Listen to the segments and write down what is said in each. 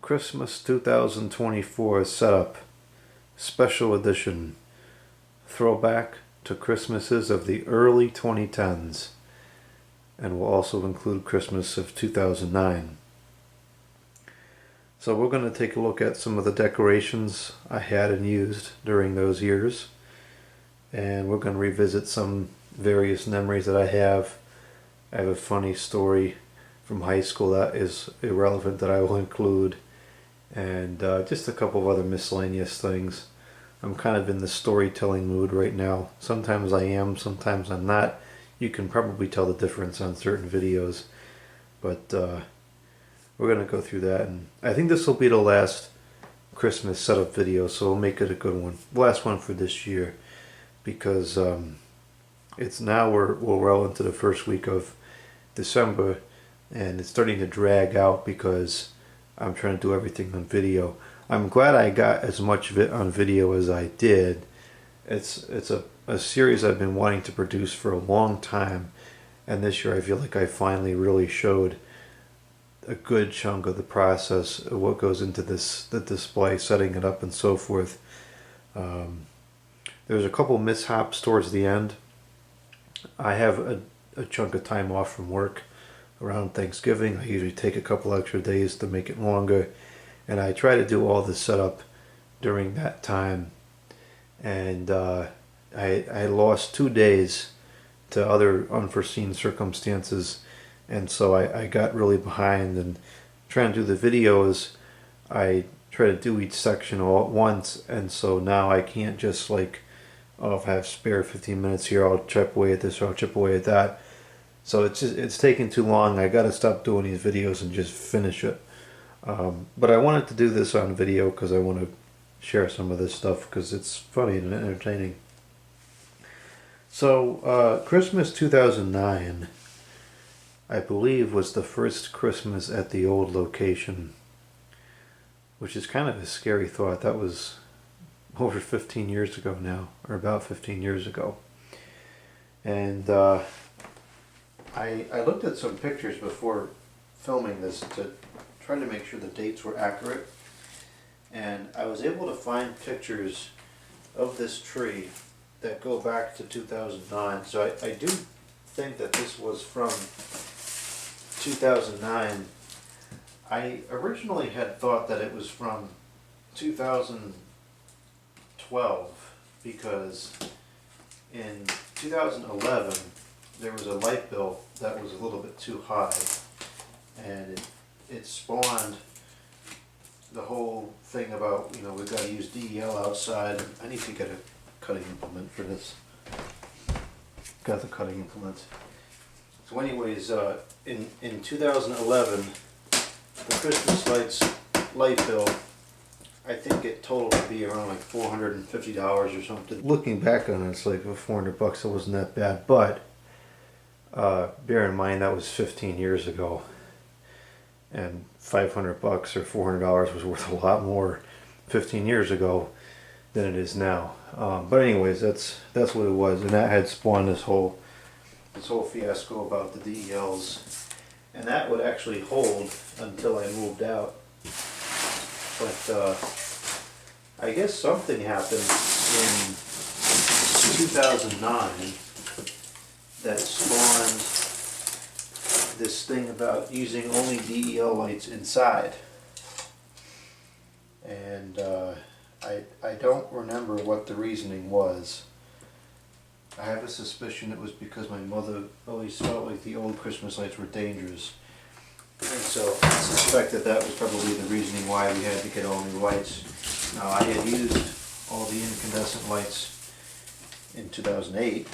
Christmas 2024 setup, special edition, throwback to Christmases of the early 2010s, and will also include Christmas of 2009. So we're going to take a look at some of the decorations I had and used during those years, and we're going to revisit some various memories that I have. I have a funny story from high school that is irrelevant that I will include, and just a couple of other miscellaneous things. I'm kind of in the storytelling mood right now. Sometimes I am, sometimes I'm not. You can probably tell the difference on certain videos, but we're going to go through that, and I think this will be the last Christmas setup video, so we'll make it a good one. Last one for this year, because it's now we're well into the first week of December, and it's starting to drag out because I'm trying to do everything on video. I'm glad I got as much of it on video as I did. It's a series I've been wanting to produce for a long time, and this year I feel like I finally really showed a good chunk of the process of what goes into the display, setting it up and so forth. There's a couple mishaps towards the end. I have a chunk of time off from work around Thanksgiving. I usually take a couple extra days to make it longer, and I try to do all the setup during that time, and I lost 2 days to other unforeseen circumstances, and so I got really behind. And trying to do the videos, I try to do each section all at once, and so now I can't just like, oh, if I have spare 15 minutes here, I'll chip away at this or I'll chip away at that. So it's taking too long. I got to stop doing these videos and just finish it. But I wanted to do this on video because I want to share some of this stuff because it's funny and entertaining. So Christmas 2009, I believe, was the first Christmas at the old location, which is kind of a scary thought. That was over 15 years ago now, or about 15 years ago. And I looked at some pictures before filming this to try to make sure the dates were accurate, and I was able to find pictures of this tree that go back to 2009. So I do think that this was from 2009. I originally had thought that it was from 2012 because in 2011 there was a light bill that was a little bit too high, and it spawned the whole thing about, you know, we've got to use DEL outside. I need to get a cutting implement for this. Got the cutting implement. So anyways, in 2011, the Christmas light bill, I think it totaled to be around like $450 or something. Looking back on it, it's like $400. It wasn't that bad, but bear in mind that was 15 years ago, and $500 or $400 was worth a lot more 15 years ago than it is now. But anyways, that's what it was, and that had spawned this whole fiasco about the DELs, and that would actually hold until I moved out. But I guess something happened in 2009 that spawned this thing about using only DEL lights inside, and I don't remember what the reasoning was. I have a suspicion it was because my mother always felt like the old Christmas lights were dangerous, and so I suspect that was probably the reasoning why we had to get all new lights. Now, I had used all the incandescent lights in 2008,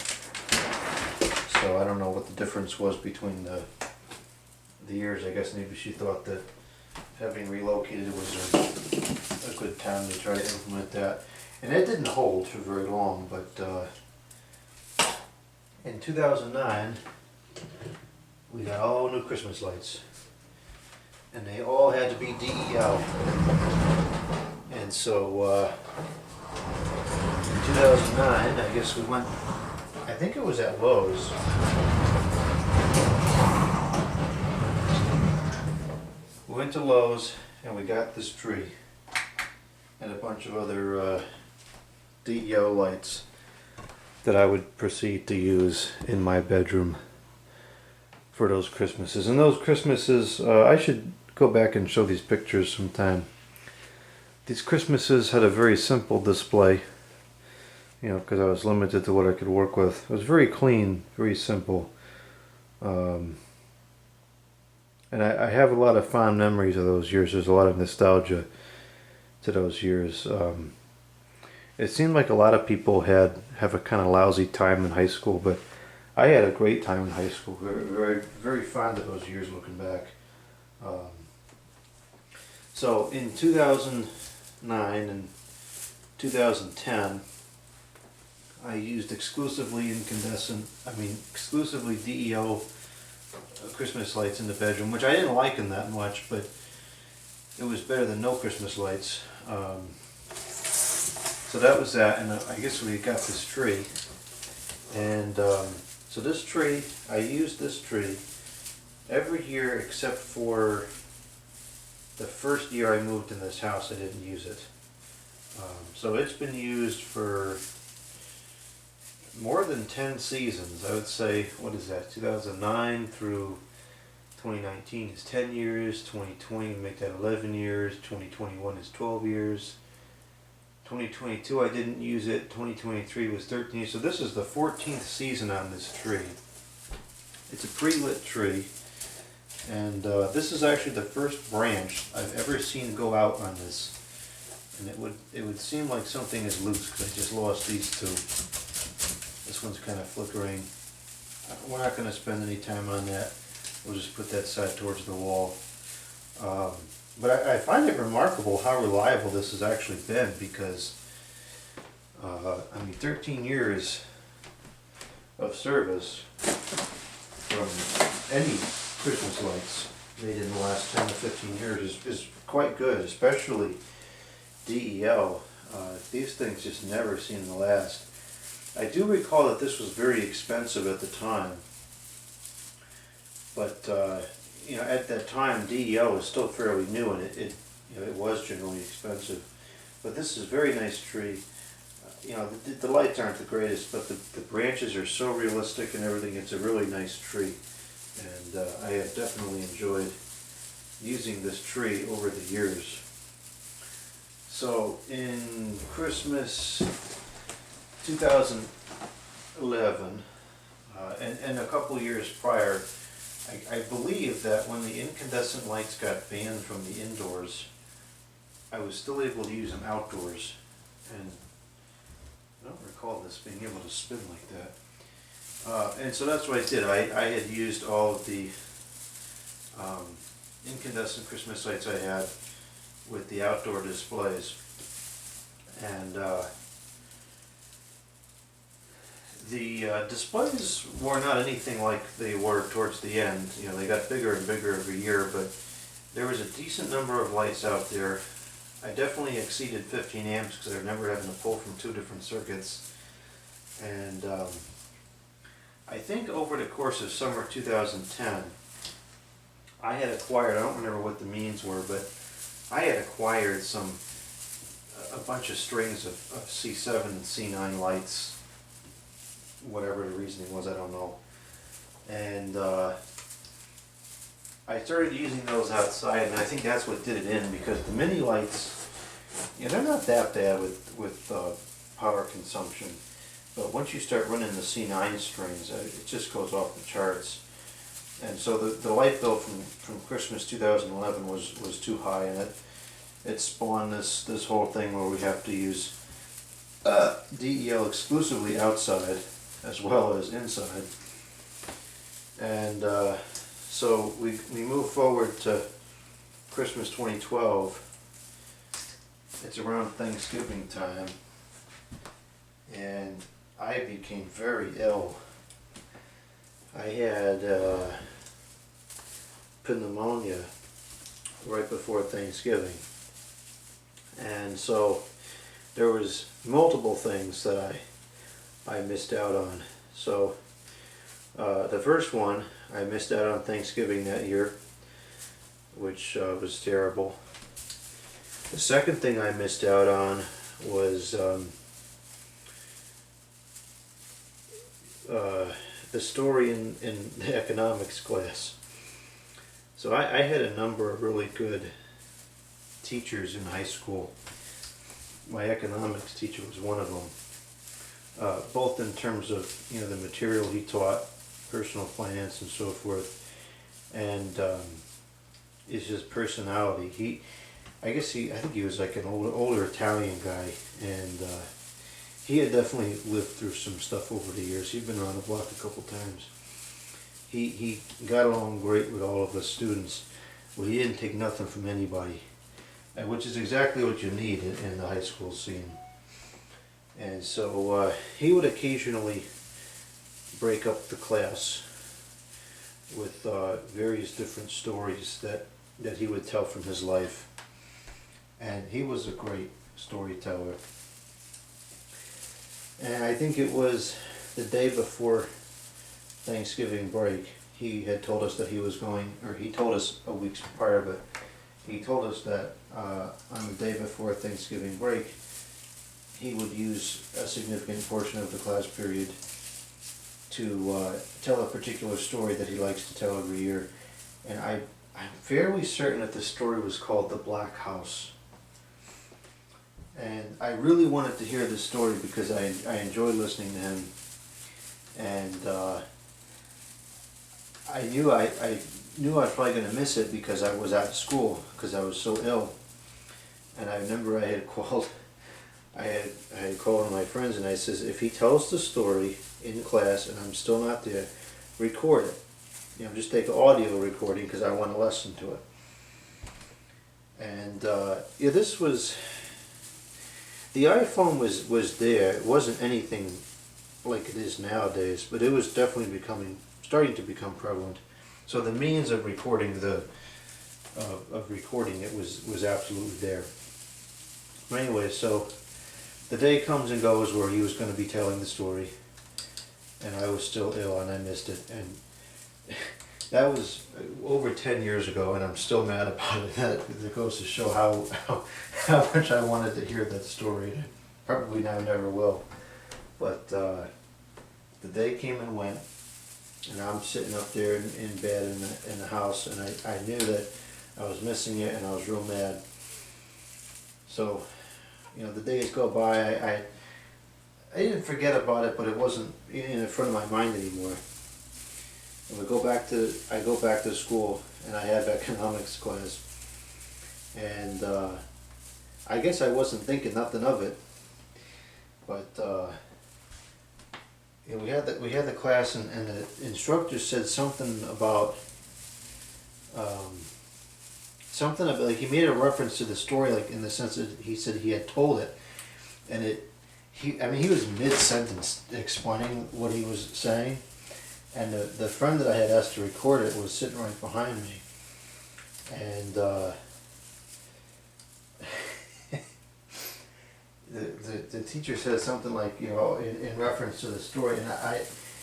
so I don't know what the difference was between the years. I guess maybe she thought that having relocated was a good time to try to implement that. And it didn't hold for very long, but in 2009 we got all new Christmas lights, and they all had to be DEL. And so in 2009, I guess we went, I think it was at Lowe's. We went to Lowe's and we got this tree and a bunch of other DEO lights that I would proceed to use in my bedroom for those Christmases. And those Christmases, I should go back and show these pictures sometime. These Christmases had a very simple display, you know, because I was limited to what I could work with. It was very clean, very simple. And I have a lot of fond memories of those years. There's a lot of nostalgia to those years. It seemed like a lot of people have a kind of lousy time in high school, but I had a great time in high school. Very, very fond of those years looking back. So in 2009 and 2010, I used exclusively exclusively DEO Christmas lights in the bedroom, which I didn't like them that much, but it was better than no Christmas lights. So that was that, and I guess we got this tree. And so this tree, I used this tree every year except for the first year I moved in this house. I didn't use it. So it's been used for more than 10 seasons. I would say, what is that, 2009 through 2019 is 10 years, 2020 make that 11 years, 2021 is 12 years, 2022 I didn't use it, 2023 was 13 years, so this is the 14th season on this tree. It's a pre-lit tree, and this is actually the first branch I've ever seen go out on this, and it would seem like something is loose because I just lost these two. This one's kind of flickering. We're not going to spend any time on that. We'll just put that side towards the wall. But I find it remarkable how reliable this has actually been, because 13 years of service from any Christmas lights made in the last 10 to 15 years is quite good, especially DEO. These things just never seem to last. I do recall that this was very expensive at the time, but at that time DEO was still fairly new, and it was generally expensive. But this is a very nice tree. The lights aren't the greatest, but the branches are so realistic and everything. It's a really nice tree, and I have definitely enjoyed using this tree over the years. So in Christmas 2011 and a couple years prior, I believe that when the incandescent lights got banned from the indoors, I was still able to use them outdoors, and I don't recall this being able to spin like that. And so that's what I did. I had used all of the incandescent Christmas lights I had with the outdoor displays, and the displays were not anything like they were towards the end. They got bigger and bigger every year, but there was a decent number of lights out there. I definitely exceeded 15 amps because I remember having to pull from two different circuits. And I think over the course of summer 2010, I had acquired, I don't remember what the means were, but I had acquired a bunch of strings of C7 and C9 lights. Whatever the reasoning was, I don't know. And I started using those outside, and I think that's what did it in, because the mini lights, they're not that bad with power consumption. But once you start running the C9 strings, it just goes off the charts. And so the light bill from Christmas 2011 was too high, and it spawned this whole thing where we have to use DEL exclusively outside as well as inside. And so we move forward to Christmas 2012. It's around Thanksgiving time, and I became very ill. I had pneumonia right before Thanksgiving, and so there was multiple things that I missed out on. So the first one, I missed out on Thanksgiving that year, which was terrible. The second thing I missed out on was the story in the economics class. So I had a number of really good teachers in high school. My economics teacher was one of them, both in terms of the material he taught, personal finance and so forth, and his personality. I think he was like an older Italian guy, and he had definitely lived through some stuff over the years. He'd been around the block a couple times. He got along great with all of us students. Well, he didn't take nothing from anybody, which is exactly what you need in the high school scene. And so he would occasionally break up the class with various different stories that he would tell from his life. And he was a great storyteller. And I think it was the day before Thanksgiving break, he had told us that he was going, or he told us a week prior, but he told us that on the day before Thanksgiving break, he would use a significant portion of the class period to tell a particular story that he likes to tell every year. And I'm fairly certain that the story was called The Black House. And I really wanted to hear this story because I enjoyed listening to him. And I knew I was probably going to miss it because I was at school because I was so ill. And I remember I had called one of my friends and I says, if he tells the story in class and I'm still not there, record it. Just take an audio recording because I want to listen to it. And this was, the iPhone was there. It wasn't anything like it is nowadays, but it was definitely starting to become prevalent. So the means of recording it was absolutely there. But anyway, so the day comes and goes where he was going to be telling the story, and I was still ill and I missed it. And that was over 10 years ago, and I'm still mad about it. That goes to show how much I wanted to hear that story. Probably now never will. But the day came and went, and I'm sitting up there in bed in the house, and I knew that I was missing it, and I was real mad. So, the days go by. I didn't forget about it, but it wasn't in front of my mind anymore. And I go back to school, and I have economics class, and I guess I wasn't thinking nothing of it, but we had the class, and the instructor said something about like he made a reference to the story, like in the sense that he said he had told it, and he was mid-sentence explaining what he was saying. And the friend that I had asked to record it was sitting right behind me. And the teacher said something like, in reference to the story, and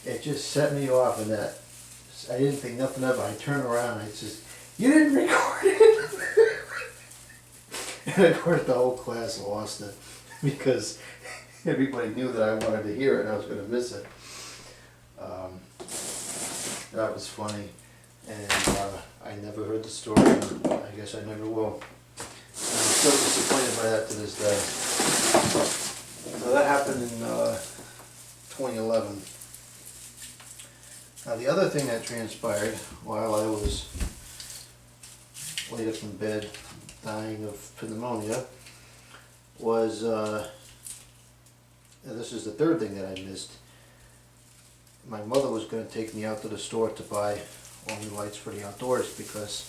it just set me off, and that I didn't think nothing of it. I turned around and I said, "You didn't record it!" And of course the whole class lost it because everybody knew that I wanted to hear it and I was going to miss it. That was funny, and I never heard the story, and I guess I never will. I'm still disappointed by that to this day. So that happened in 2011. Now the other thing that transpired while I was laid up in bed dying of pneumonia was, this is the third thing that I missed. My mother was going to take me out to the store to buy all new lights for the outdoors because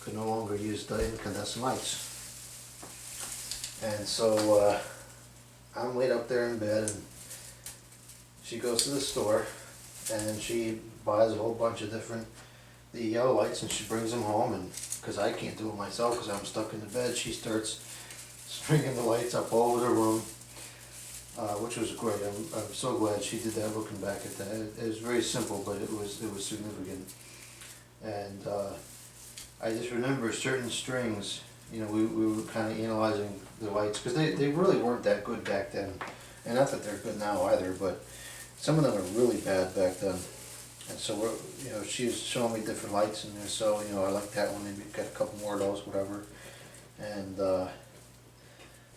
I could no longer use the incandescent lights. And so I'm laid up there in bed, and she goes to the store and she buys a whole bunch of the yellow lights, and she brings them home, and because I can't do it myself because I'm stuck in the bed, she starts stringing the lights up all over the room. Which was great. I'm so glad she did that. Looking back at that, it was very simple, but it was significant. And I just remember certain strings you know, we were kind of analyzing the lights, because they really weren't that good back then. And not that they're good now either, but some of them were really bad back then. And so we're, you know, she was showing me different lights in there, so, you know, I like that one, maybe get a couple more of those, whatever. And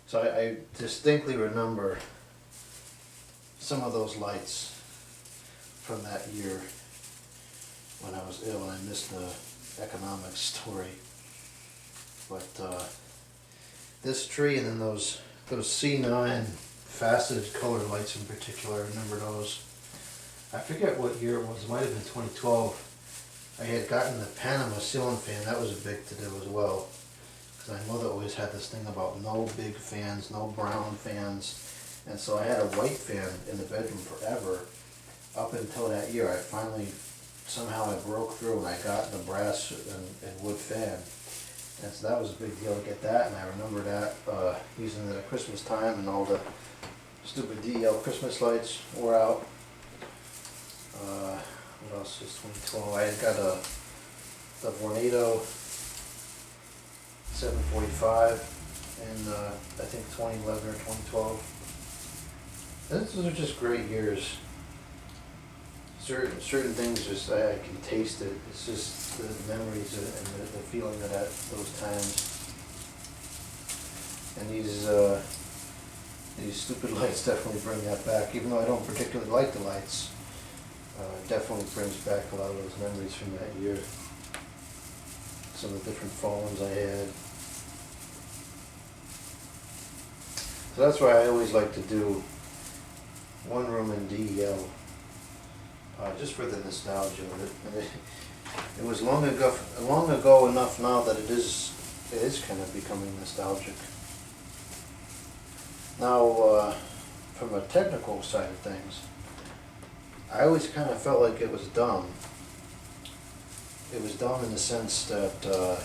so I distinctly remember some of those lights from that year when I was ill and I missed the economics story. But this tree, and then those C9 faceted color lights in particular, I remember those. I forget what year it was, it might have been 2012. I had gotten the Panama ceiling fan, that was a big to do as well. Because my mother always had this thing about no big fans, no brown fans. And so I had a white fan in the bedroom forever. Up until that year, I finally, somehow I broke through and I got the brass and wood fan. And so that was a big deal to get that, and I remember that using it at Christmas time, and all the stupid DL Christmas lights were out. What else is 2012? I had got the Vornado 745 in I think 2011 or 2012. Those are just great years. Certain things just I can taste it. It's just the memories and the feeling of that those times. And these stupid lights definitely bring that back. Even though I don't particularly like the lights, it definitely brings back a lot of those memories from that year. Some of the different phones I had. So that's why I always like to do one room in DEL, just for the nostalgia of it. And it was long ago enough now that it is kind of becoming nostalgic. Now, from a technical side of things, I always kind of felt like it was dumb. It was dumb in the sense that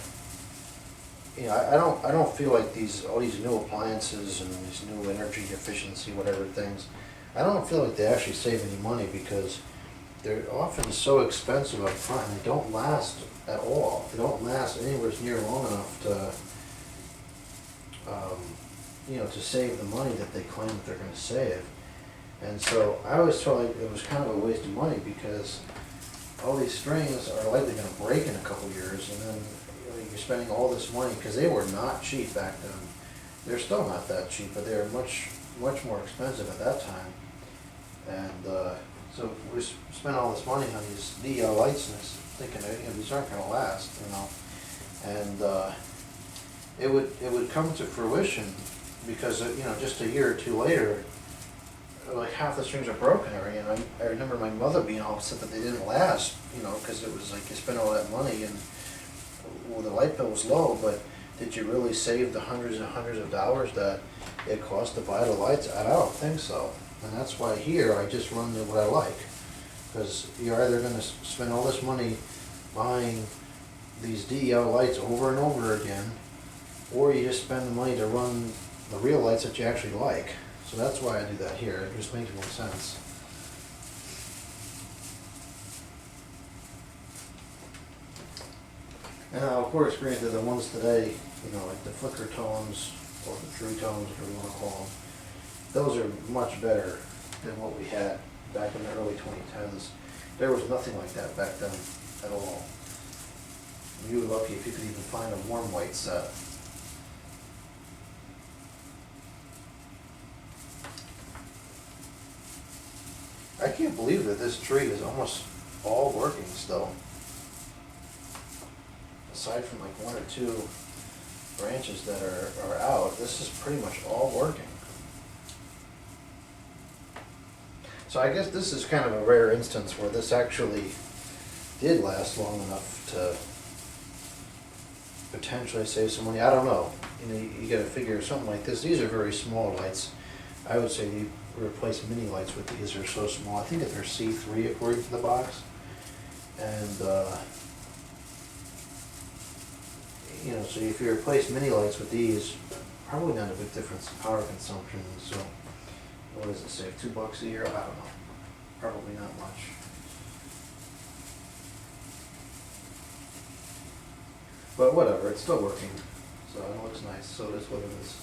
you know, I don't feel like all these new appliances and these new energy efficiency whatever things, I don't feel like they actually save any money, because they're often so expensive up front and they don't last at all. They don't last anywhere near long enough to you know, to save the money that they claim that they're going to save. And so I always felt like it was kind of a waste of money, because all these strings are likely going to break in a couple years, and then you know, you're spending all this money, because they were not cheap back then. They're still not that cheap, but they were much more expensive at that time. And so we spent all this money on these DL lights, and thinking, you know, these aren't going to last, you know. And it would come to fruition, because you know, just a year or two later, like half the strings are broken already. And I remember my mother being all upset that they didn't last, you know, because it was like you spent all that money and well, the light bill was low, but did you really save the hundreds and hundreds of dollars that it cost to buy the lights? I don't think so. And that's why here I just run what I like, because you're either going to spend all this money buying these DEL lights over and over again, or you just spend the money to run the real lights that you actually like. So that's why I do that here. It just makes more sense. And of course, granted, the ones today, you know, like the flicker tones or the true tones, whatever you want to call them, those are much better than what we had back in the early 2010s. There was nothing like that back then at all. You were lucky if you could even find a warm white set. I can't believe that this tree is almost all working still. Aside from like one or two branches that are out, this is pretty much all working. So I guess this is kind of a rare instance where this actually did last long enough to potentially save some money. I don't know. You know, you got to figure something like this. These are very small lights. I would say you replace mini lights with these. They're so small. I think that they're C3 according to the box. And you know, so if you replace mini lights with these, probably not a big difference in power consumption. So what does it save? $2 a year? I don't know. Probably not much. But whatever, it's still working. So it looks nice, so that's what it is.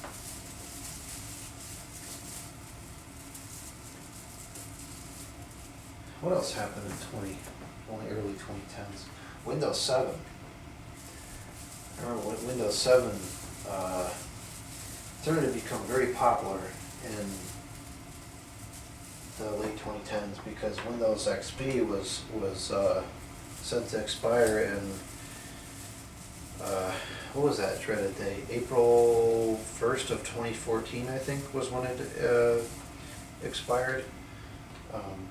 What else happened in only early 2010s? Windows 7. I remember when Windows 7 started to become very popular in the late 2010s because Windows XP was set to expire in what was that dreaded day? April 1st of 2014, I think, was when it expired.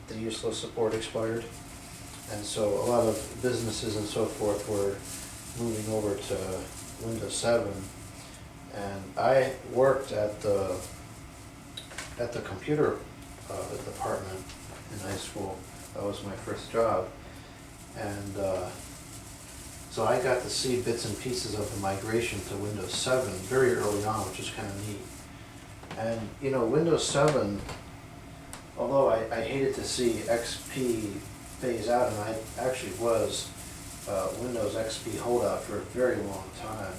The useless support expired, and so a lot of businesses and so forth were moving over to Windows 7. And I worked at the computer department in high school. That was my first job, and so I got to see bits and pieces of the migration to Windows 7 very early on, which is kind of neat. And you know, Windows 7, although I hated to see XP phase out, and I actually was Windows XP holdout for a very long time,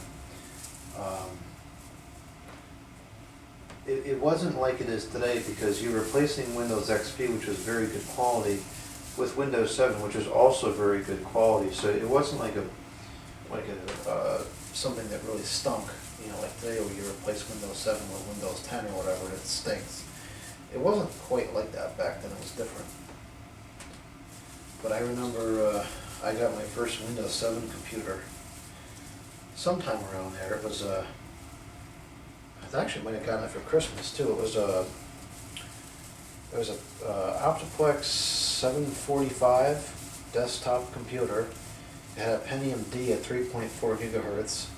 it wasn't like it is today, because you're replacing Windows XP, which was very good quality, with Windows 7, which is also very good quality. So it wasn't like something that really stunk, you know, like today where you replace Windows 7 with Windows 10 or whatever, and it stinks. It wasn't quite like that back then. It was different. But I remember I got my first Windows 7 computer sometime around there. It was I actually might have gotten it for Christmas too. It was a Optiplex 745 desktop computer. It had a Pentium D at 3.4 gigahertz,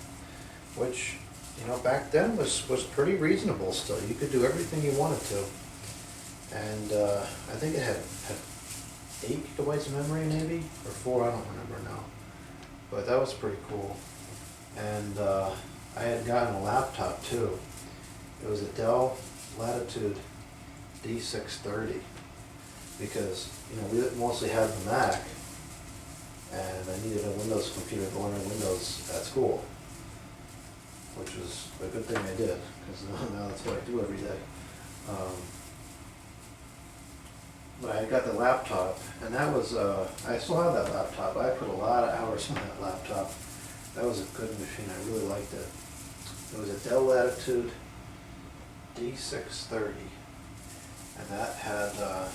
which, you know, back then was pretty reasonable still. You could do everything you wanted to. And I think it had 8 gigabytes of memory maybe, or 4, I don't remember now. But that was pretty cool. And I had gotten a laptop too. It was a Dell Latitude D630, because, you know, we mostly had the Mac, and I needed a Windows computer to learn Windows at school, which was a good thing I did, because now that's what I do every day. But I got the laptop, and that was, I still have that laptop. I put a lot of hours on that laptop. That was a good machine. I really liked it. It was a Dell Latitude D630, and that had, I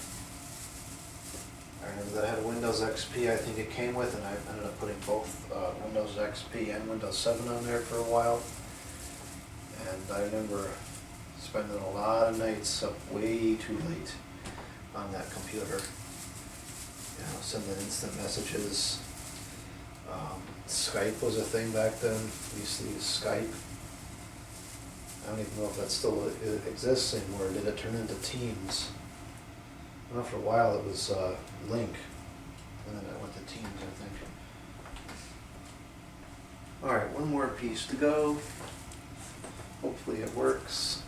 remember that had Windows XP, I think it came with, and I ended up putting both Windows XP and Windows 7 on there for a while. And I remember spending a lot of nights up way too late on that computer, you know, sending instant messages. Skype was a thing back then. We used to use Skype. I don't even know if that still exists anymore. Did it turn into Teams? Well, for a while it was Link, and then it went to Teams, I think. All right, one more piece to go. Hopefully it works.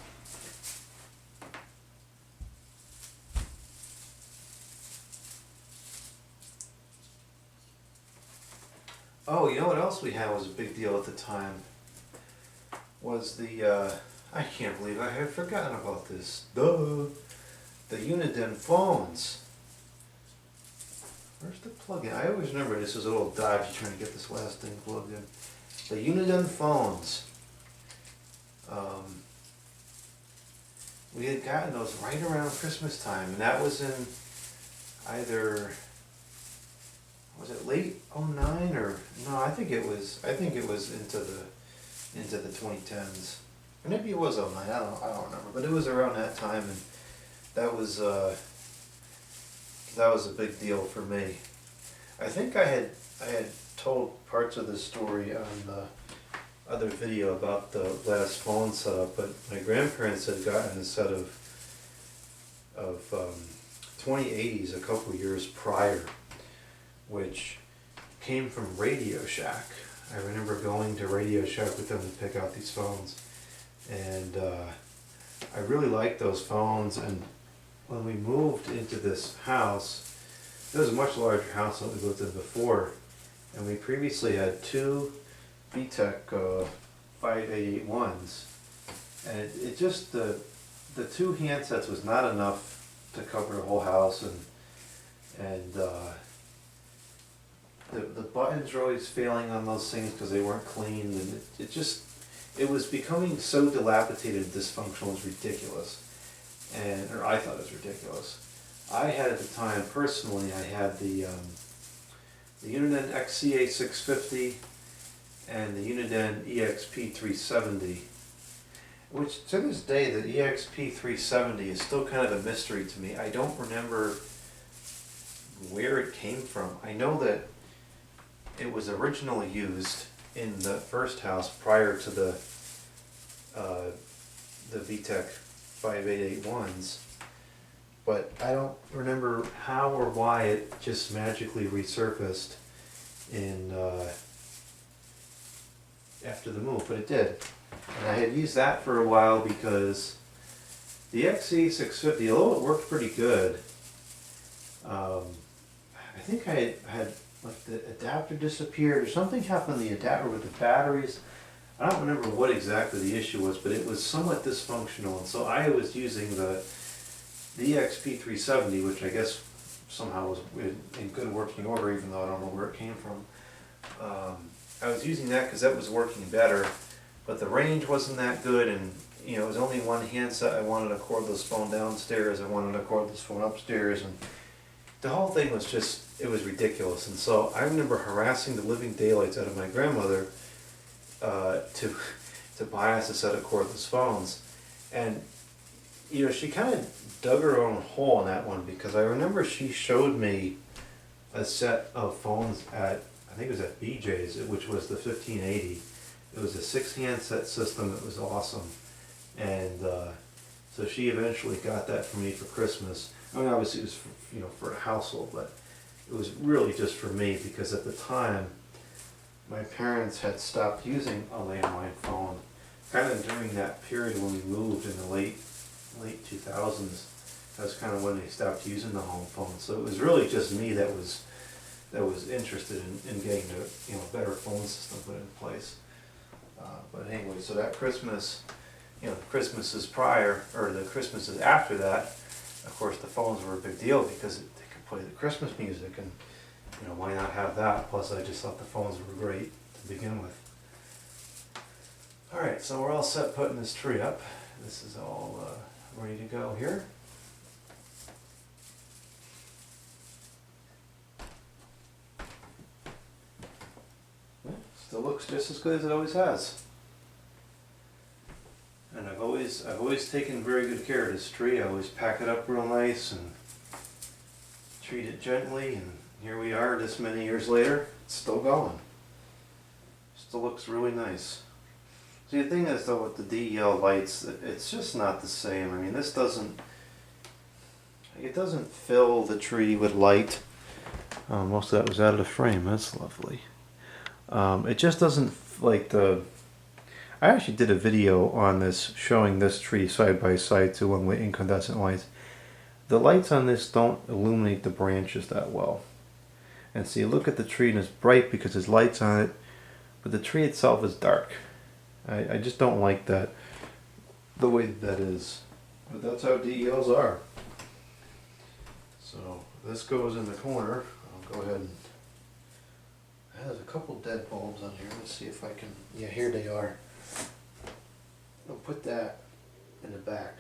Oh, you know what else we had was a big deal at the time? Was the, I can't believe I had forgotten about this. Duh! The Uniden phones. Where's the plug-in? I always remember this was a little dodgy trying to get this last thing plugged in. The Uniden phones. We had gotten those right around Christmas time, and that was in either, was it late '09 or no? I think it was into the 2010s. Or maybe it was '09. I don't remember, but it was around that time, and that was a big deal for me. I think I had told parts of this story on the other video about the last phone setup, but my grandparents had gotten a set of 2080s a couple years prior, which came from Radio Shack. I remember going to Radio Shack with them to pick out these phones, and I really liked those phones. And when we moved into this house, it was a much larger house than we lived in before, and we previously had two VTech 581s, and it just the two handsets was not enough to cover the whole house, and the buttons were always failing on those things because they weren't cleaned, and it was becoming so dilapidated and dysfunctional. It was ridiculous, or I thought it was ridiculous. I had at the time, personally, I had the Uniden XCA650 and the Uniden EXP370, which to this day, the EXP370 is still kind of a mystery to me. I don't remember where it came from. I know that it was originally used in the first house prior to the VTech 5881s, but I don't remember how or why it just magically resurfaced in after the move, but it did. And I had used that for a while because the XC650, although it worked pretty good, I think I had like the adapter disappeared or something happened to the adapter with the batteries. I don't remember what exactly the issue was, but it was somewhat dysfunctional, and so I was using the EXP370, which I guess somehow was in good working order, even though I don't know where it came from. I was using that because that was working better, but the range wasn't that good, and you know, it was only one handset. I wanted a cordless phone downstairs, I wanted a cordless phone upstairs, and the whole thing was just, it was ridiculous. And so I remember harassing the living daylights out of my grandmother to buy us a set of cordless phones. And you know, she kind of dug her own hole in that one, because I remember she showed me a set of phones at, I think it was at BJ's, which was the 1580. It was a 6-handset system. It was awesome. And so she eventually got that for me for Christmas. I mean, obviously it was for, you know, for a household, but it was really just for me, because at the time my parents had stopped using a landline phone, kind of during that period when we moved in the late 2000s. That's kind of when they stopped using the home phone. So it was really just me that was interested in getting a, you know, better phone system put in place. But anyway, so that Christmas, you know, the Christmases prior, or the Christmases after that, of course the phones were a big deal because they could play the Christmas music, and you know, why not have that? Plus I just thought the phones were great to begin with. Alright, so we're all set putting this tree up. This is all ready to go here. Still looks just as good as it always has. And I've always taken very good care of this tree. I always pack it up real nice and treat it gently, and here we are this many years later, it's still going. Still looks really nice. See, the thing is though, with the DEL lights, it's just not the same. I mean, this doesn't fill the tree with light. Most of that was out of the frame. That's lovely. It just doesn't like the... I actually did a video on this showing this tree side by side to one with incandescent lights. The lights on this don't illuminate the branches that well. And see, look at the tree and it's bright because there's lights on it, but the tree itself is dark. I just don't like that, the way that is. But that's how DELs are. So this goes in the corner. I'll go ahead and... There's a couple dead bulbs on here. Let's see if I can... Yeah, here they are. I'll put that in the back.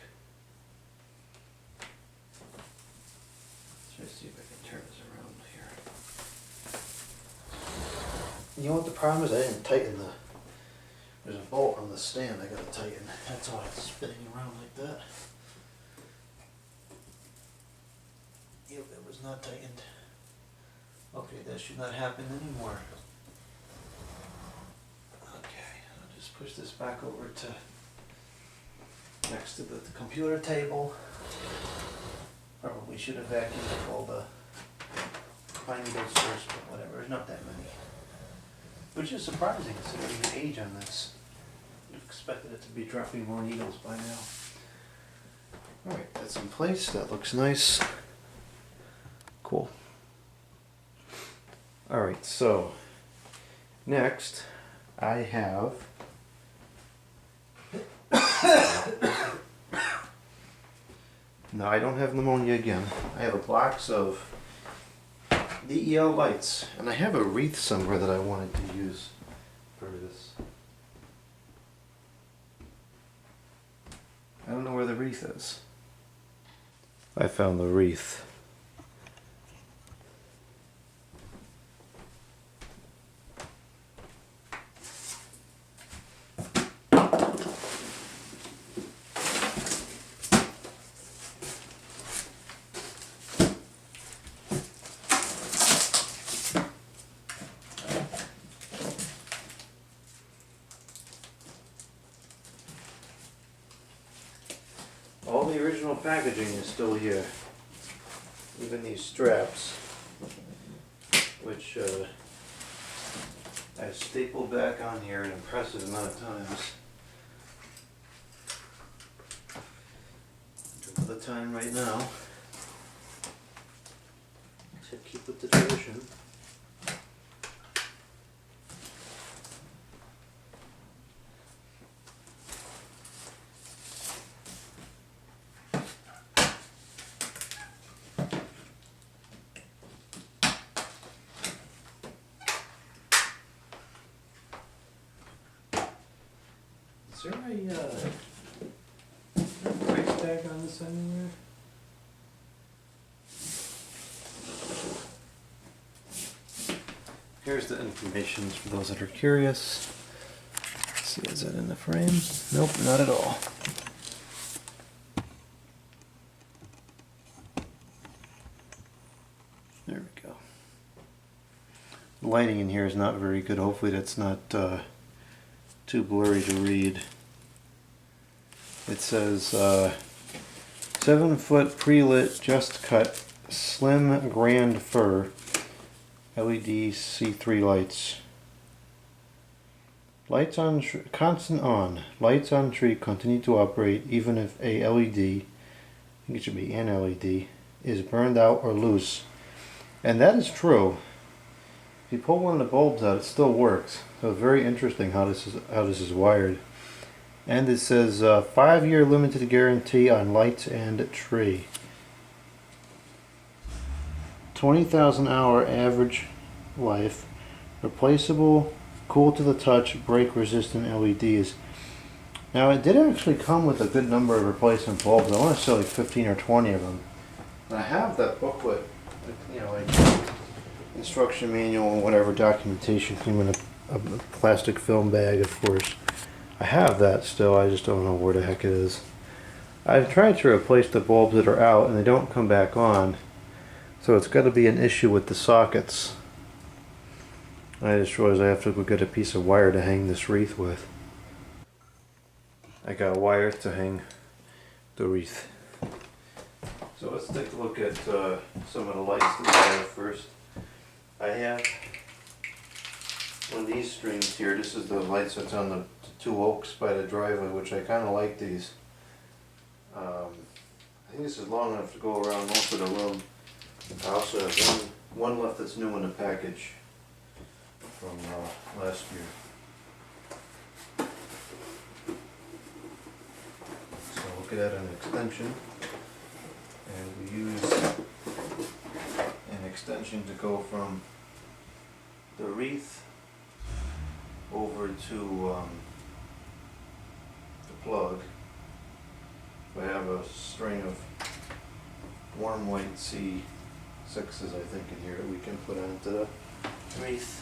Let's see if I can turn this around here. You know what the problem is? I didn't tighten the... There's a bolt on the stand I gotta tighten. That's why it's spinning around like that. Yep, it was not tightened. Okay, that should not happen anymore. Okay, I'll just push this back over to next to the computer table. Probably should have vacuumed up all the fine needles first, but whatever, there's not that many. Which is surprising considering the age on this. I expected it to be dropping more needles by now. Alright, that's in place, that looks nice. Cool. Alright, so next I have No, I don't have pneumonia again. I have a box of DEL lights, and I have a wreath somewhere that I wanted to use for this. I don't know where the wreath is. I found the wreath. All the original packaging is still here. Even these straps, which I've stapled back on here an impressive amount of times. For the time right now, to keep with the tradition. Is there a price tag on this anywhere? Here's the information for those that are curious. Let's see, is that in the frame? Nope, not at all. There we go. The lighting in here is not very good. Hopefully that's not too blurry to read. It says 7-foot pre-lit just cut slim grand fir LED C3 lights. Lights on constant on. Lights on tree continue to operate even if a LED, I think it should be an LED, is burned out or loose. And that is true. If you pull one of the bulbs out, it still works. So it's very interesting how this is wired. And it says 5-year limited guarantee on lights and tree. 20,000 hour average life. Replaceable, cool to the touch, break resistant LEDs. Now it did actually come with a good number of replacement bulbs. I want to say like 15 or 20 of them. And I have that booklet, you know, like instruction manual and whatever documentation came in a plastic film bag, of course. I have that still, I just don't know where the heck it is. I've tried to replace the bulbs that are out and they don't come back on. So it's got to be an issue with the sockets. I just realized I have to go get a piece of wire to hang this wreath with. I got wire to hang the wreath. So let's take a look at some of the lights that we have first. I have one of these strings here. This is the lights that's on the two oaks by the driveway, which I kind of like these. I think this is long enough to go around most of the room. I also have one left that's new in the package from last year. So look at that, an extension. And we use an extension to go from the wreath over to the plug. I have a string of warm white C6s, I think, in here that we can put onto the wreath.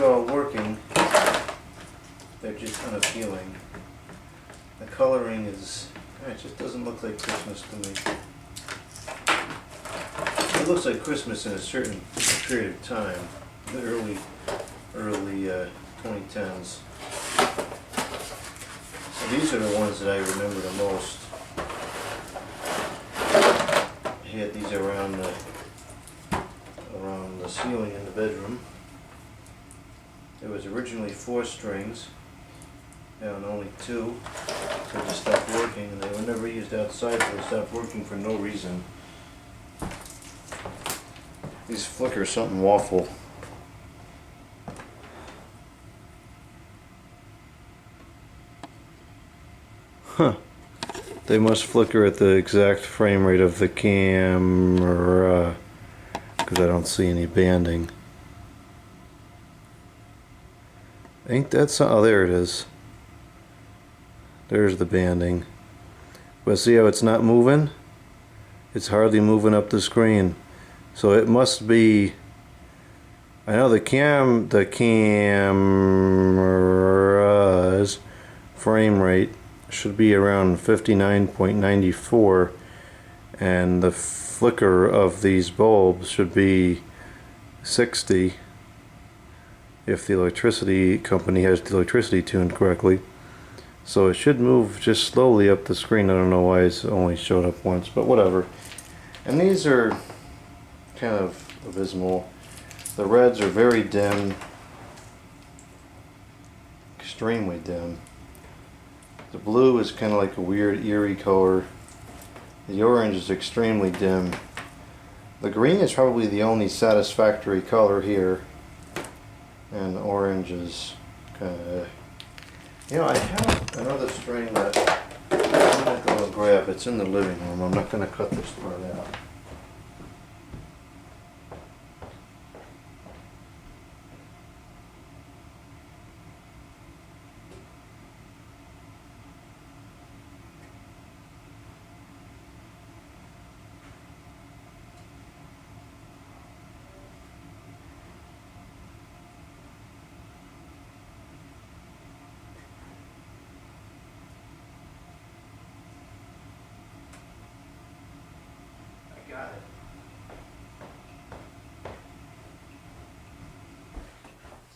are all working, they're just kind of peeling. The coloring is, it just doesn't look like Christmas to me. It looks like Christmas in a certain period of time, the early 2010s. So these are the ones that I remember the most. I had these around the ceiling in the bedroom. There was originally 4 strings, now only 2, so they stopped working, and they were never used outside, so they stopped working for no reason. These flicker something awful. Huh. They must flicker at the exact frame rate of the camera, because I don't see any banding. Ain't that so? Oh, there it is. There's the banding. But see how it's not moving? It's hardly moving up the screen. So it must be, I know the camera's frame rate should be around 59.94, and the flicker of these bulbs should be 60 if the electricity company has the electricity tuned correctly. So it should move just slowly up the screen. I don't know why it's only showed up once, but whatever. And these are kind of abysmal. The reds are very dim, extremely dim. The blue is kind of like a weird eerie color. The orange is extremely dim. The green is probably the only satisfactory color here, and the orange is kind of, I have another string that I'm going to go and grab. It's in the living room. I'm not going to cut this part out. Got it.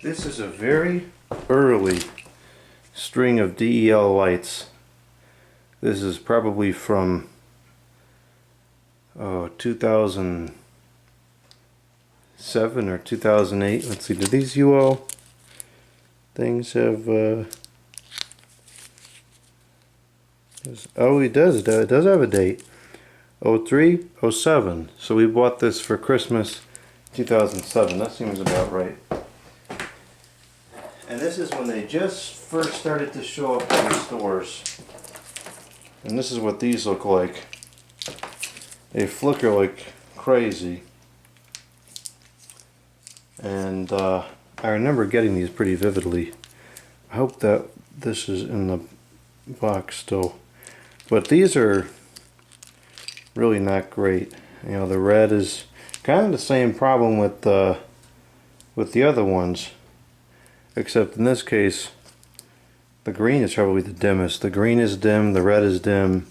This is a very early string of DEL lights. This is probably from 2007 or 2008. Let's see, do these UL things have oh, it does have a date. 03, 07. So we bought this for Christmas 2007. That seems about right. And this is when they just first started to show up in the stores. And this is what these look like. They flicker like crazy. And I remember getting these pretty vividly. I hope that this is in the box still. But these are really not great. The red is kind of the same problem with the other ones, except in this case the green is probably the dimmest. The green is dim, the red is dim.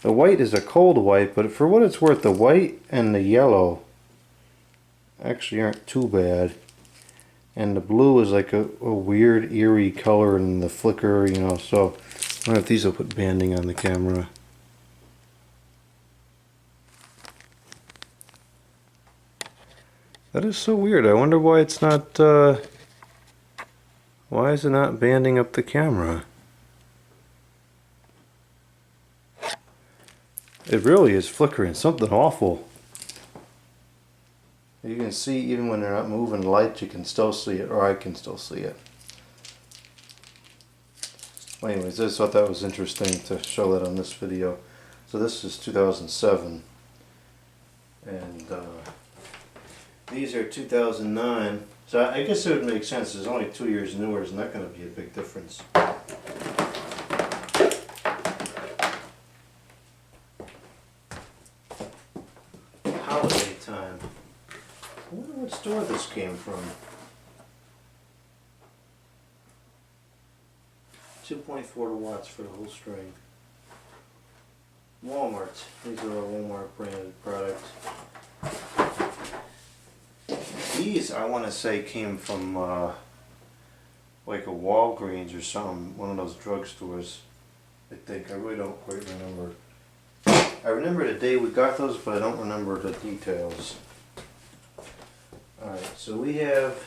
The white is a cold white, but for what it's worth, the white and the yellow actually aren't too bad. And the blue is like a weird eerie color in the flicker, so I don't know if these will put banding on the camera. That is so weird. I wonder why it's not, why is it not banding up the camera? It really is flickering, something awful. You can see even when they're not moving light, you can still see it, or I can still see it. Well, anyways, I just thought that was interesting to show that on this video. So this is 2007, and these are 2009, so I guess it would make sense. It's only 2 years newer. It's not going to be a big difference. Holiday time. I wonder what what store this came from. 2.4 watts for the whole string. Walmart. These are a Walmart branded product. These, I want to say, came from like a Walgreens or something, one of those drugstores. I think. I really don't quite remember. I remember the day we got those, but I don't remember the details. Alright, so we have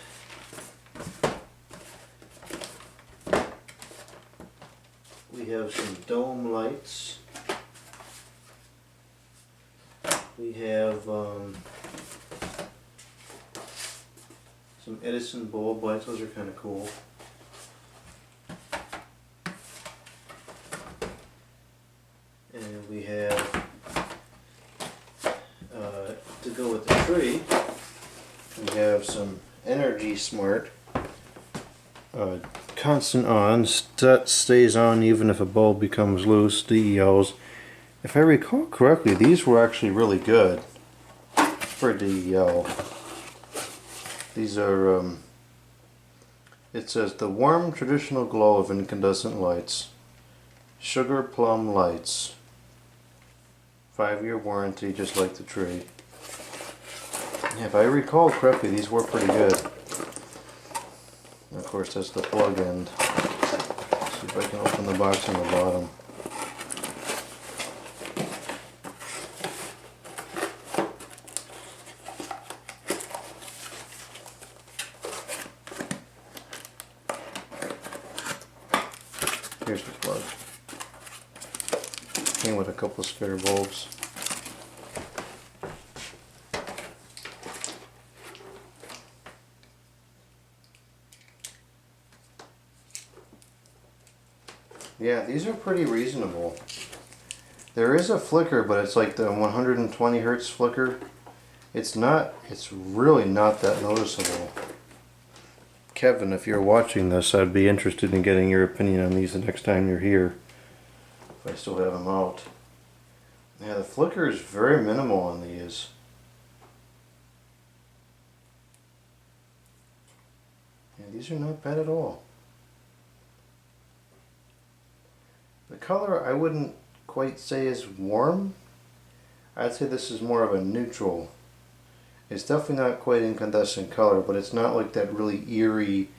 some dome lights. We have some Edison bulb lights. Those are kind of cool. And we have, to go with the tree, we have some Energy Smart constant on, that stays on even if a bulb becomes loose, DELs. If I recall correctly, these were actually really good for DEL. These are, it says the warm traditional glow of incandescent lights. Sugar plum lights. 5-year warranty, just like the tree. If I recall correctly, these were pretty good. And of course, that's the plug end. See if I can open the box on the bottom. Here's the plug. Came with a couple of spare bulbs. Yeah, these are pretty reasonable. There is a flicker, but it's like the 120 hertz flicker. It's really not that noticeable. Kevin, if you're watching this, I'd be interested in getting your opinion on these the next time you're here. If I still have them out. Yeah, the flicker is very minimal on these. Yeah, these are not bad at all. The color I wouldn't quite say is warm. I'd say this is more of a neutral. It's definitely not quite incandescent color, but it's not like that really eerie,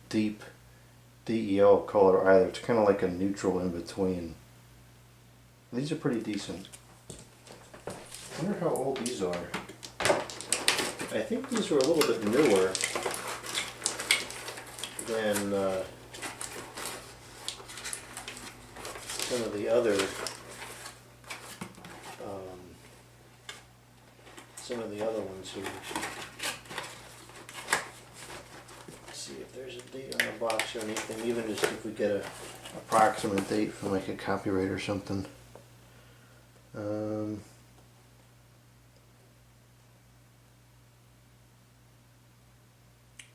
deep DEL color either. It's kind of like a neutral in between. These are pretty decent. I wonder how old these are. I think these were a little bit newer than some of the other ones here. Let's see if there's a date on the box or anything, even just if we get a approximate date from like a copyright or something.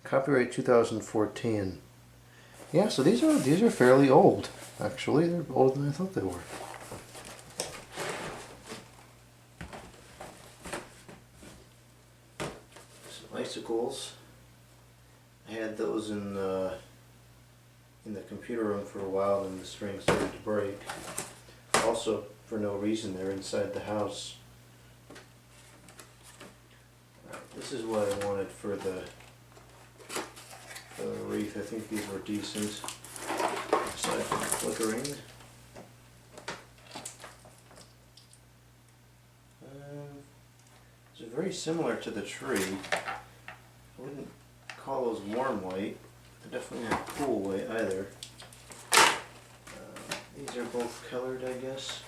Copyright 2014. Yeah, so these are fairly old. Actually, they're older than I thought they were. Some icicles. I had those in the computer room for a while, and the string started to break. Also, for no reason, they're inside the house. This is what I wanted for the wreath. I think these were decent. Aside from flickering. It's very similar to the tree. I wouldn't call those warm white. They're definitely not cool white either. These are both colored, I guess.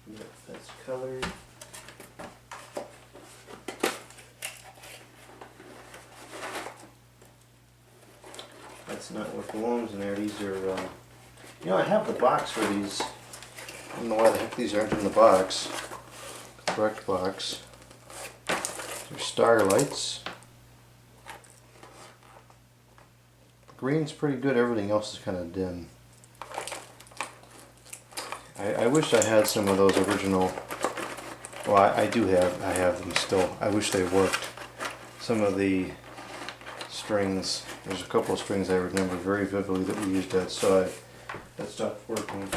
Yep, that's colored. That's not what belongs in there. These are, you know, I have the box for these. I don't know why the heck these aren't in the box. The correct box. They're starlights. The green's pretty good. Everything else is kind of dim. I wish I had some of those original. Well, I have them still. I wish they worked. some of the strings. There's a couple of strings I remember very vividly that we used outside that stopped working,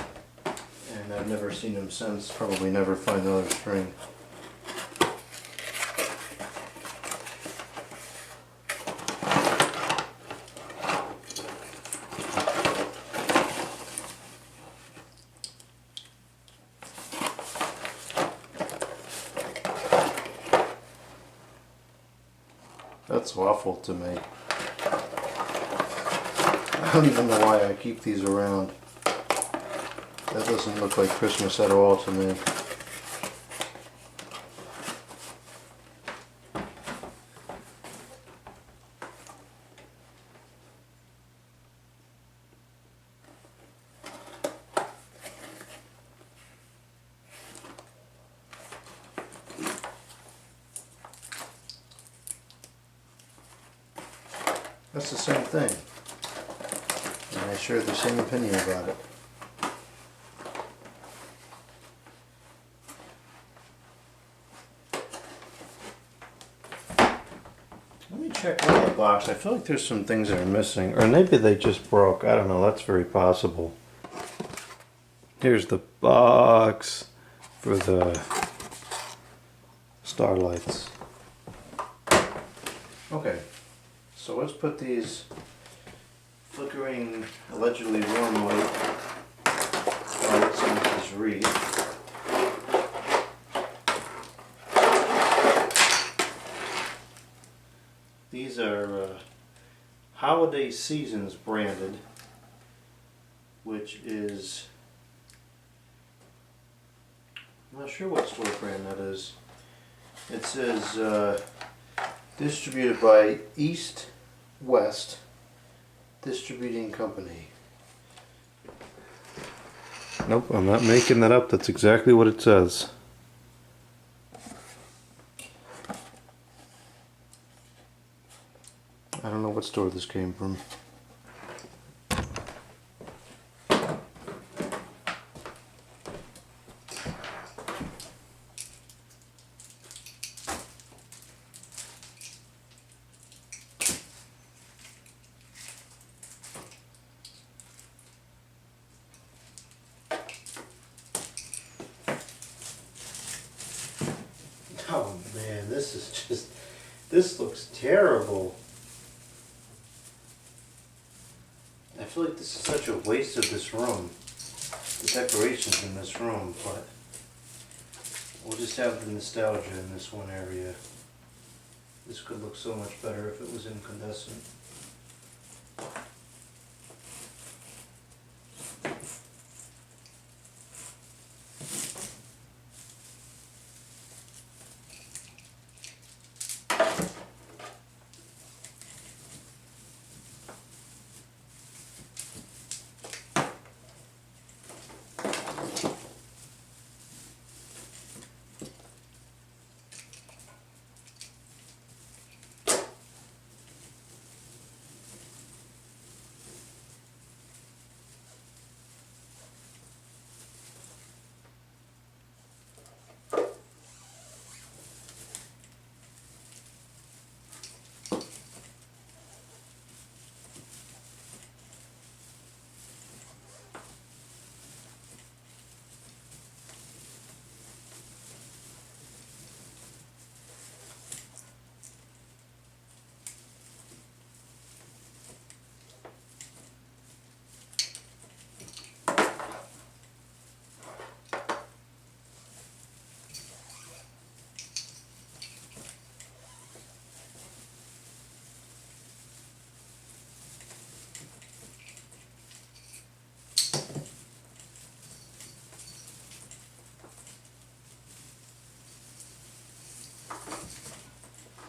and I've never seen them since. Probably never find another string. That's awful to me. I don't even know why I keep these around. That doesn't look like Christmas at all to me. That's the same thing. And I share the same opinion about it. Let me check out the box. I feel like there's some things that are missing. Or maybe they just broke. I don't know. That's very possible. Here's the box for the starlights. Okay. So let's put these flickering, allegedly warm lights into this wreath. These are Holiday Seasons branded, which is, I'm not sure what store brand that is. It says distributed by East West Distributing Company. Nope, I'm not making that up. That's exactly what it says. I don't know what store this came from. Oh man, this looks terrible. I feel like this is such a waste of this room, the decorations in this room, but we'll just have the nostalgia in this one area. This could look so much better if it was incandescent.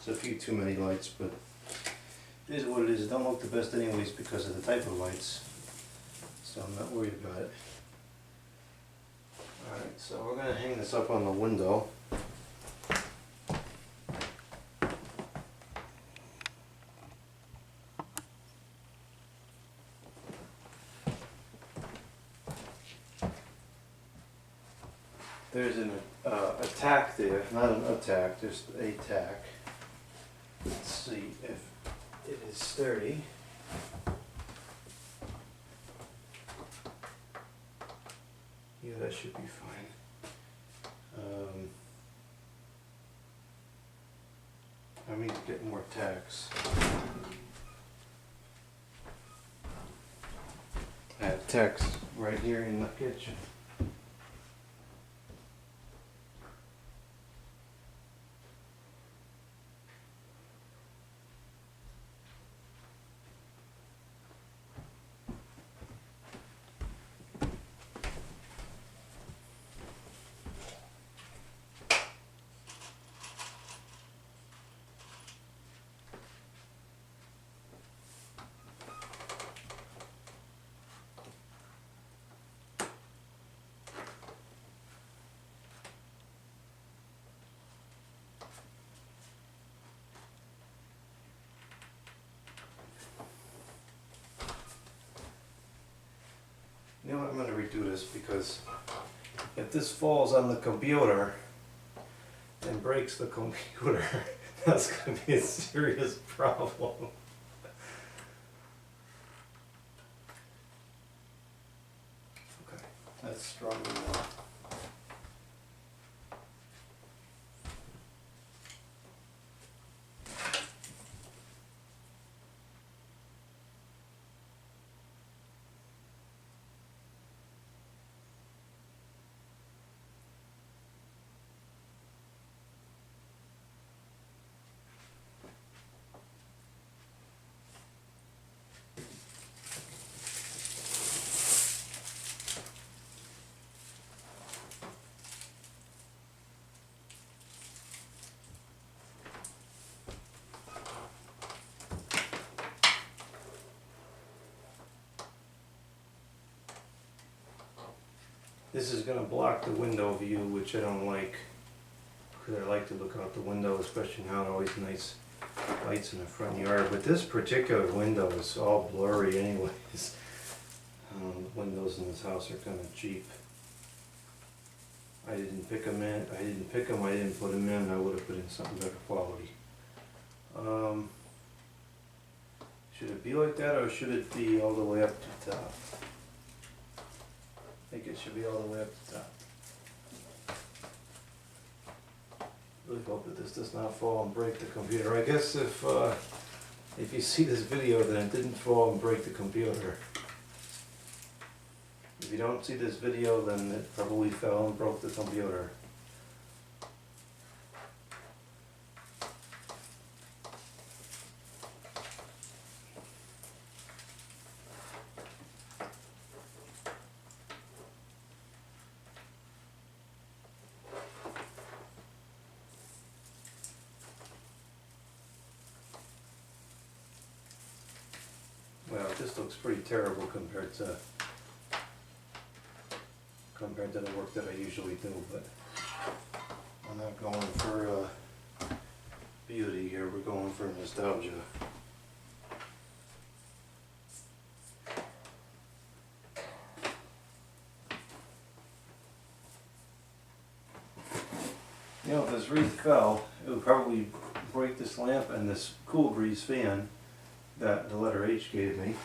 A few too many lights, but it is what it is. It don't look the best anyways because of the type of lights, so I'm not worried about it. Alright, so we're going to hang this up on the window. There's an attack there, not an attack, just a tack. It's see if it is sturdy. Yeah, that should be fine. I need to get more tacks. I have tacks right here in the kitchen. You know what, I'm going to redo this because if this falls on the computer and breaks the computer, that's going to be a serious problem. Okay, that's strong enough. This is going to block the window view, which I don't like, because I like to look out the window, especially now always nice lights in the front yard. But this particular window is all blurry anyways. The windows in this house are kind of cheap. I didn't pick them in. I didn't put them in. I would have put in something better quality. Should it be like that, or should it be all the way up to the top? I think it should be all the way up to the top. Really hope that this does not fall and break the computer. I guess if you see this video, then it didn't fall and break the computer. If you don't see this video, then it probably fell and broke the computer. Well, this looks pretty terrible compared to the work that I usually do, but I'm not going for beauty here, we're going for nostalgia. You know, if this wreath fell, it would probably break this lamp and this cool breeze fan that the letter H gave me.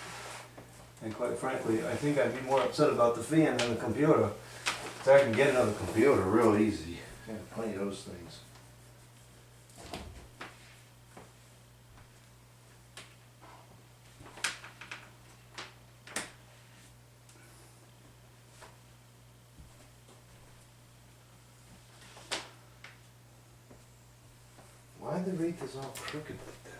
And quite frankly, I think I'd be more upset about the fan than the computer. So I can get another computer real easy. I have plenty of those things. Why the wreath is all crooked like that?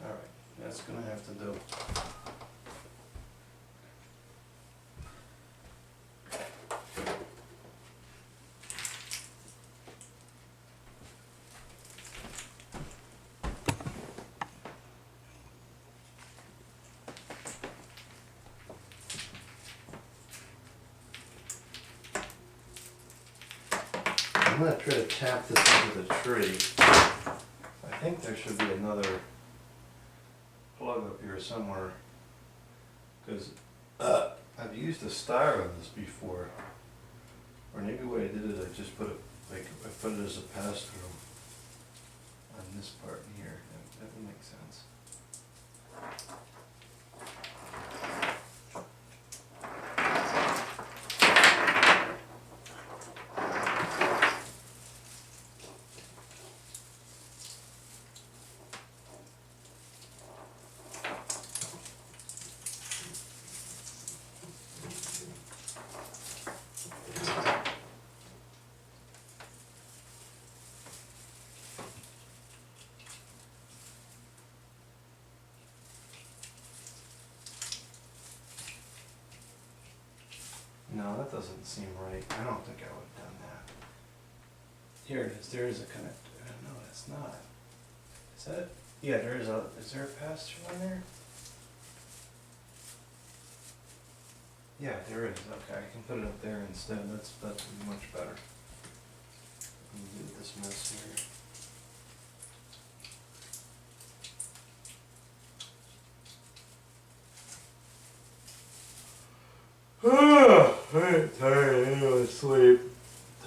Alright, that's gonna have to do. I'm going to try to tap this into the tree. I think there should be another plug up here somewhere, because I've used a star on this before. Or maybe what I did is I just put it, like, I put it as a pass-through on this part in here. That would make sense. No, that doesn't seem right. I don't think I would have done that. Here it is. There is a connector. No, that's not. Is that? Yeah, there is a. Is there a pass-through in there? Yeah, there is. Okay, I can put it up there instead. That's much better. Let me do this mess here. I'm tired. I need to sleep.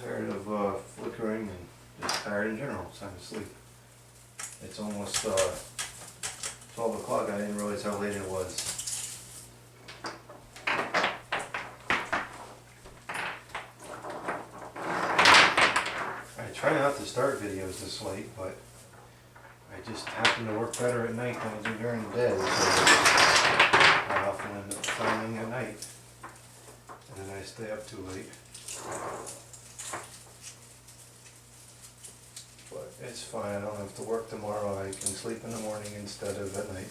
Tired of flickering and just tired in general. It's time to sleep. It's almost 12 o'clock. I didn't realize how late it was. I try not to start videos this late, but I just happen to work better at night than I do during the day. So I often end up filming at night. And then I stay up too late. But it's fine, I don't have to work tomorrow. I can sleep in the morning instead of at night.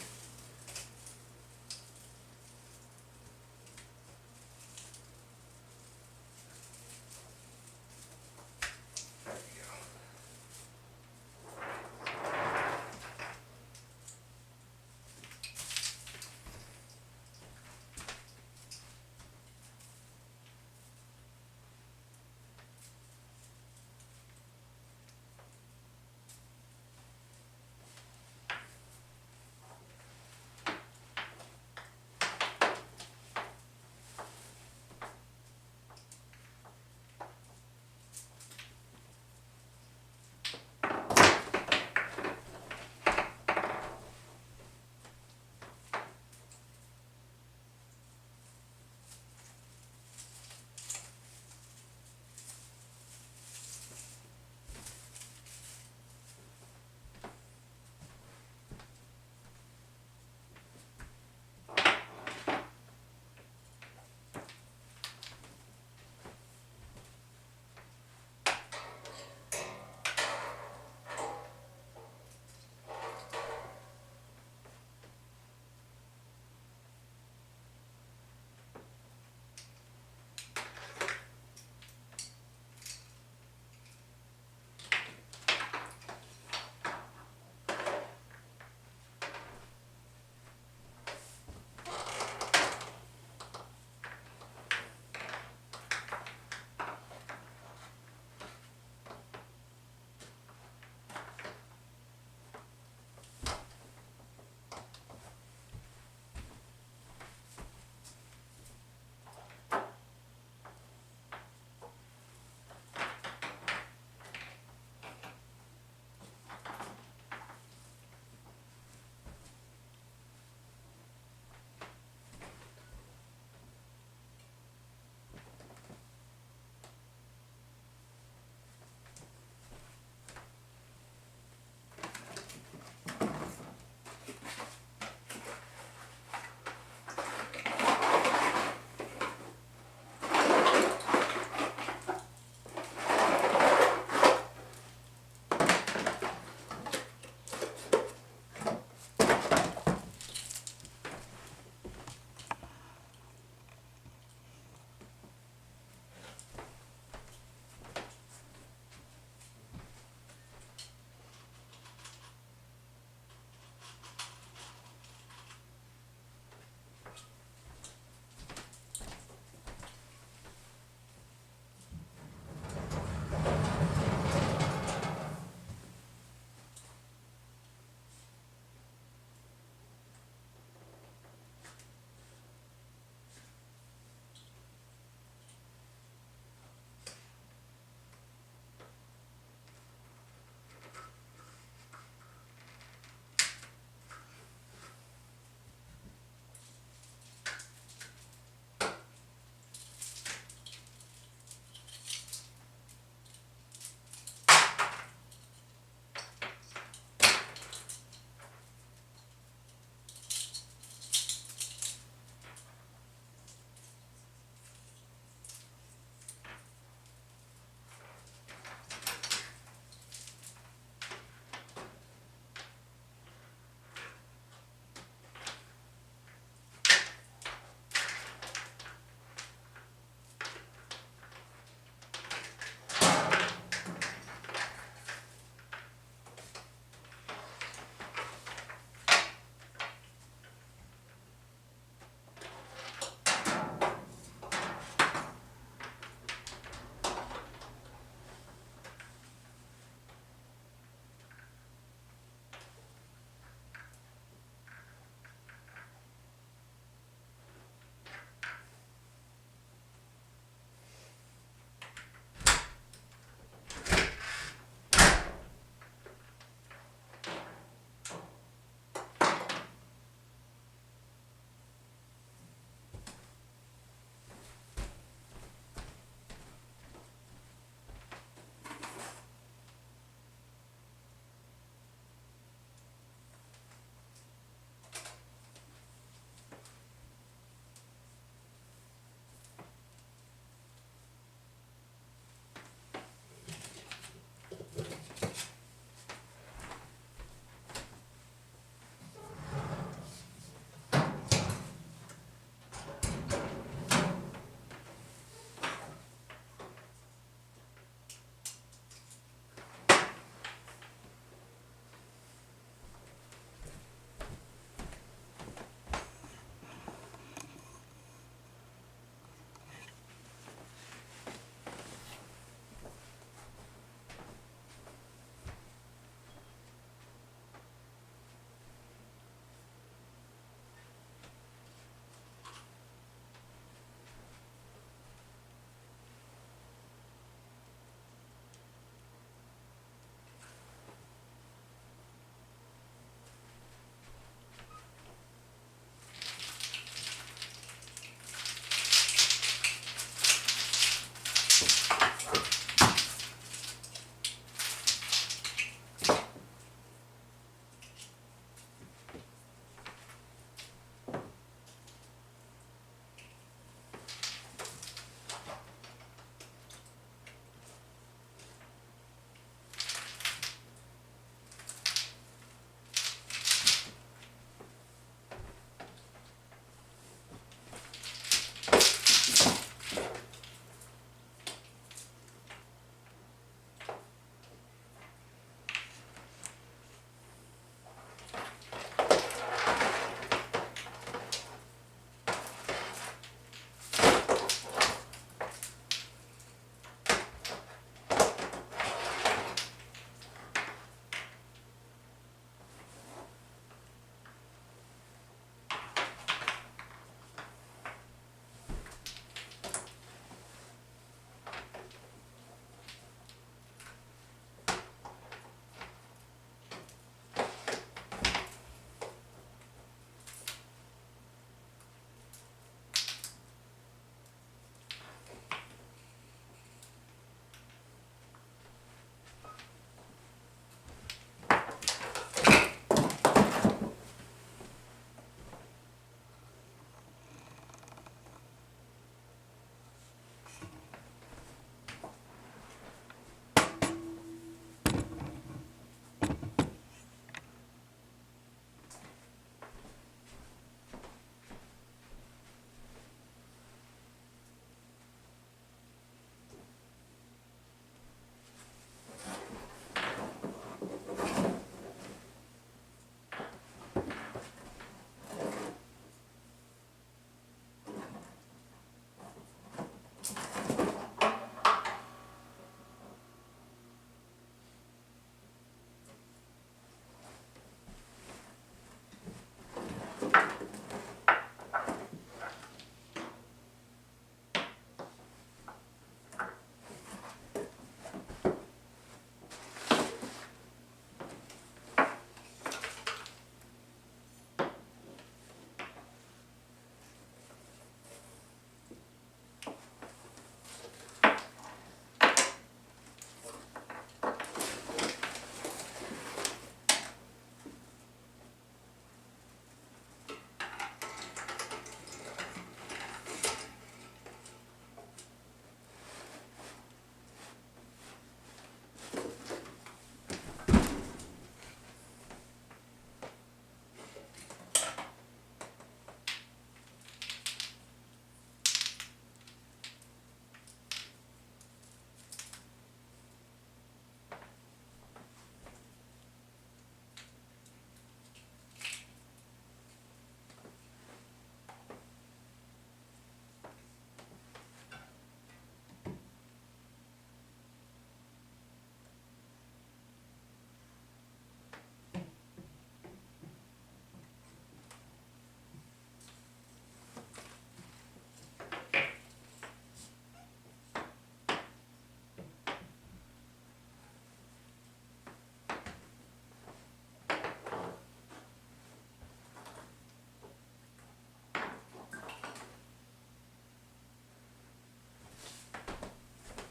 There we go.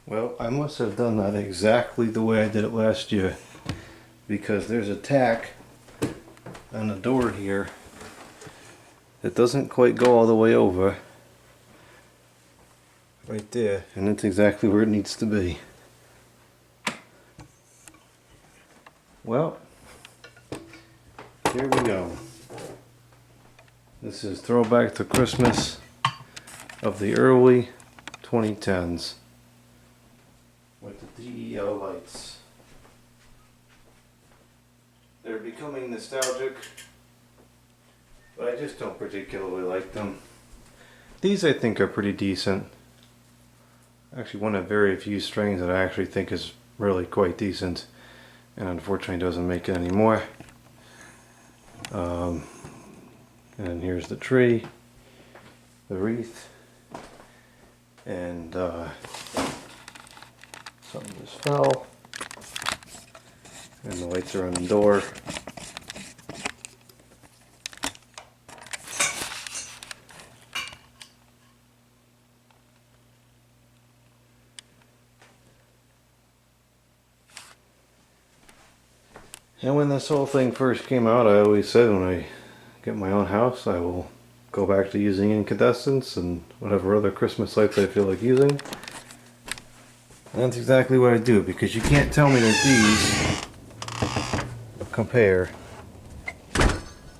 Well, I must have done that exactly the way I did it last year, because there's a tack on the door here that doesn't quite go all the way over. Right there, and that's exactly where it needs to be. Well, here we go. This is Throwback to Christmas of the early 2010s with the DEL lights. They're becoming nostalgic, but I just don't particularly like them. These I think are pretty decent. Actually, one of very few strings that I actually think is really quite decent, and unfortunately doesn't make it anymore. And here's the tree, the wreath, and something just fell, and the lights are on the door. And when this whole thing first came out, I always said when I get my own house, I will go back to using incandescents and whatever other Christmas lights I feel like using. And that's exactly what I do, because you can't tell me that these compare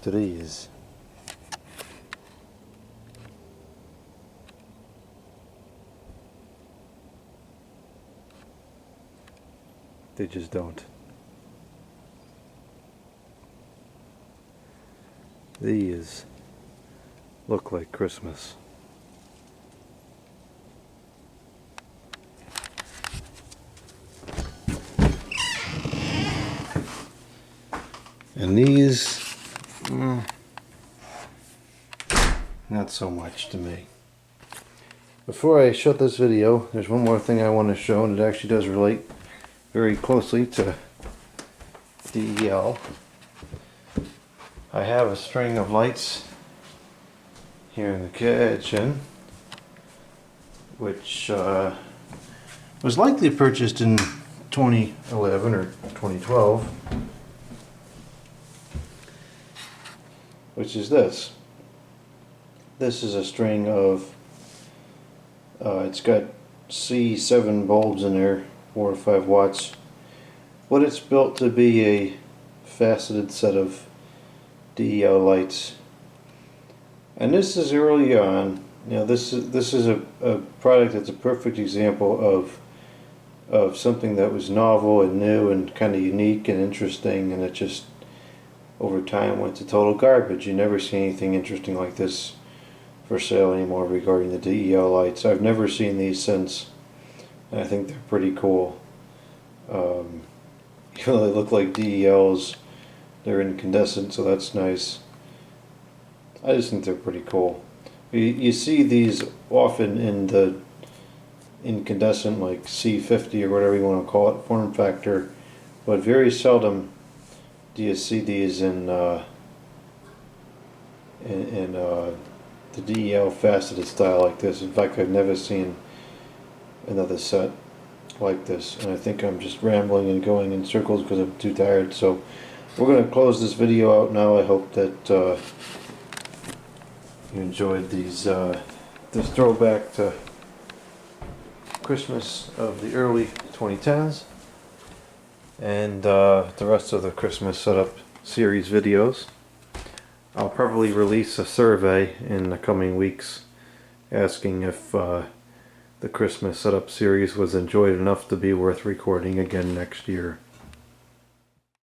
to these. They just don't. These look like Christmas. And these, not so much to me. Before I shut this video, there's one more thing I want to show, and it actually does relate very closely to DEL. I have a string of lights here in the kitchen, which was likely purchased in 2011 or 2012, which is this. This is a string of, it's got C7 bulbs in there, 4 or 5 watts, but it's built to be a faceted set of DEL lights. And this is early on. You know, this is a product that's a perfect example of something that was novel and new and kind of unique and interesting, and it just over time went to total garbage. You never see anything interesting like this for sale anymore regarding the DEL lights. I've never seen these since, and I think they're pretty cool. Even though they look like DELs, they're incandescent, so that's nice. I just think they're pretty cool. You see these often in the incandescent, like C50 or whatever you want to call it, form factor, but very seldom do you see these in the DEL faceted style like this. In fact, I've never seen another set like this, and I think I'm just rambling and going in circles because I'm too tired. So we're going to close this video out now. I hope that you enjoyed these this throwback to Christmas of the early 2010s, and the rest of the Christmas setup series videos. I'll probably release a survey in the coming weeks asking if the Christmas setup series was enjoyed enough to be worth recording again next year.